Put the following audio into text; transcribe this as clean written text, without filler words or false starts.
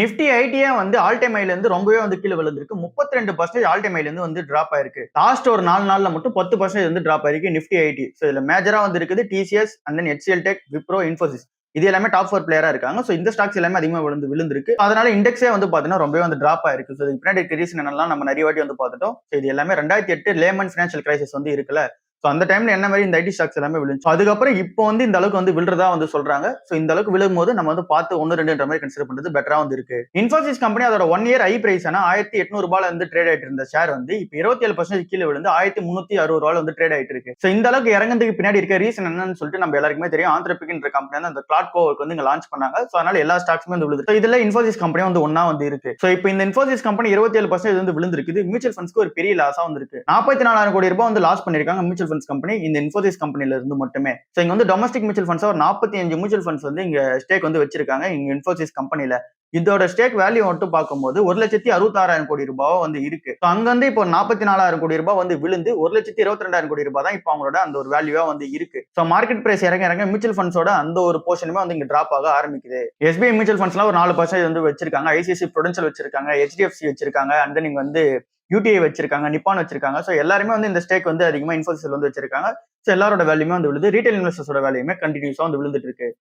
Nifty ஐடியே வந்து all time ஹைல இருந்து ரொம்பவே வந்து கீழ விழுந்திருக்கு. 32% ஆல் டைம் ஹைல இருந்து வந்து டிராப் ஆயிருக்கு. லாஸ்ட் ஒரு 4 நாள்ல மட்டும் 10% வந்து டிராப் ஆயிருக்கு நிஃப்டி ஐடி. சோ இதுல மேஜரா வந்து இருக்குது TCS and then HCL tech, Wipro, Infosys. இது எல்லாமே டாப் 4 பிளேயரா இருக்காங்க. சோ இந்த ஸ்டாக்ஸ் எல்லாமே அதிகமா விழுந்திருக்கு. அதனால இண்டெக்ஸே வந்து பாத்தீங்கன்னா ரொம்பவே வந்து டிராப் ஆயிருக்கு. சோ இதுக்கு பின்னாடி ரீசன் என்னெல்லாம் நம்ம நிறைய வாட்டி வந்து பார்த்துட்டோம். சோ இது எல்லாமே 2008 லேமன் பினான்சியல் கிரைசிஸ் வந்து இருக்குல்ல. சோ அந்த டைம்ல என்ன மாதிரி இந்த ஐடி ஸ்டாக்ஸ் எல்லாமே விழுந்துச்சு. அதுக்கப்புறம் இப்போ வந்து இந்த அளவுக்கு வந்து விழுறதா வந்து சொல்றாங்க. சோ இந்த அளவுக்கு விழும்போது நம்ம வந்து பார்த்து 1-2 மாதிரி கன்சிடர் பண்றது பெட்டரா வந்து இருக்கு. இன்ஃபோசிஸ் கம்பெனி அதோட 1 இயர் ஹை பிரைஸ் ஆனா $1800 வந்து ட்ரேட் ஆயிட்டு இருந்த ஷேர் வந்து இப்போ 27% கீழே விழுந்து $1360 வந்து ட்ரேட் ஆயிட்டு இருக்கு. சோ இந்த அளவுக்கு இறங்குறதுக்கு பின்னாடி இருக்க ரீசன் என்னன்னு சொல்லிட்டு நம்ம எல்லாருக்குமே தெரியும். ஆந்திரபிக்ன்ற கம்பெனி வந்து அந்த கிளாட் கோவர்க் வந்து இங்க லான்ச் பண்ணாங்க. சோ அதனால எல்லா ஸ்டாக்ஸுமே வந்து விழுது. இதுல இன்ஃபோசிஸ் கம்பெனி வந்து ஒன்னா வந்து இருக்கு. சோ இப்போ இந்த இன்ஃபோசிஸ் கம்பெனி 27% வந்து விழுந்திருக்கு. மியூச்சுவல் ஃபண்ட்ஸ்க்கு ஒரு பெரிய லாஸா வந்து இருக்கு. 44,000 கோடி ரூபாய் வந்து லாஸ் பண்ணிருக்காங்க மியூச்சுவல் ஃபண்ட்ஸ் கம்பெனி இந்த இன்ஃபோசிஸ் கம்பெனில இருந்து மட்டுமே. சோ இங்க வந்து டொமஸ்டிக் மியூச்சுவல் ஃபண்ட்ஸ் ஒரு 45 மியூச்சுவல் ஃபண்ட்ஸ் வந்து இங்க ஸ்டேக் வந்து வச்சிருக்காங்க இங்க இன்ஃபோசிஸ் கம்பெனில. இதோட ஸ்டேக் வேல்யூ மட்டும் பார்க்கும்போது 1,66,000 கோடி ரூபாய் வந்து இருக்கு. அங்க வந்து இப்போ 44,000 கோடி ரூபாய் வந்து விழுந்து 1,22,000 கோடி ரூபாய் தான் இப்போ அவங்களோட அந்த ஒரு வேல்யூவா வந்து இருக்கு. சோ மார்க்கெட் பிரைஸ் இறங்க மியூச்சுவல் ஃபண்ட்ஸோட அந்த ஒரு போர்ஷனுமே வந்து இங்க டிராப் ஆக ஆரம்பிக்குது. SBI மியூச்சுவல் ஃபண்ட்ஸ்லாம் ஒரு 4% வந்து வச்சிருக்காங்க. ICICI Prudential வச்சிருக்காங்க, HDFC வச்சிருக்காங்க, அண்ட் தென் இங்க வந்து UTI வச்சிருக்காங்க, நிப்பான் வச்சிருக்காங்க. சோ எல்லாருமே வந்து இந்த ஸ்டேக் வந்து அதிகமா இன்ஃபோசிஸ்ல வந்து வச்சிருக்காங்க. சோ எல்லாரோட வேல்யூமே வந்து விழுது. ரீட்டைல் இன்வெஸ்டர்ஸோட வேல்யூமே கண்டினியூஸா வந்து விழுந்துட்டு இருக்கு.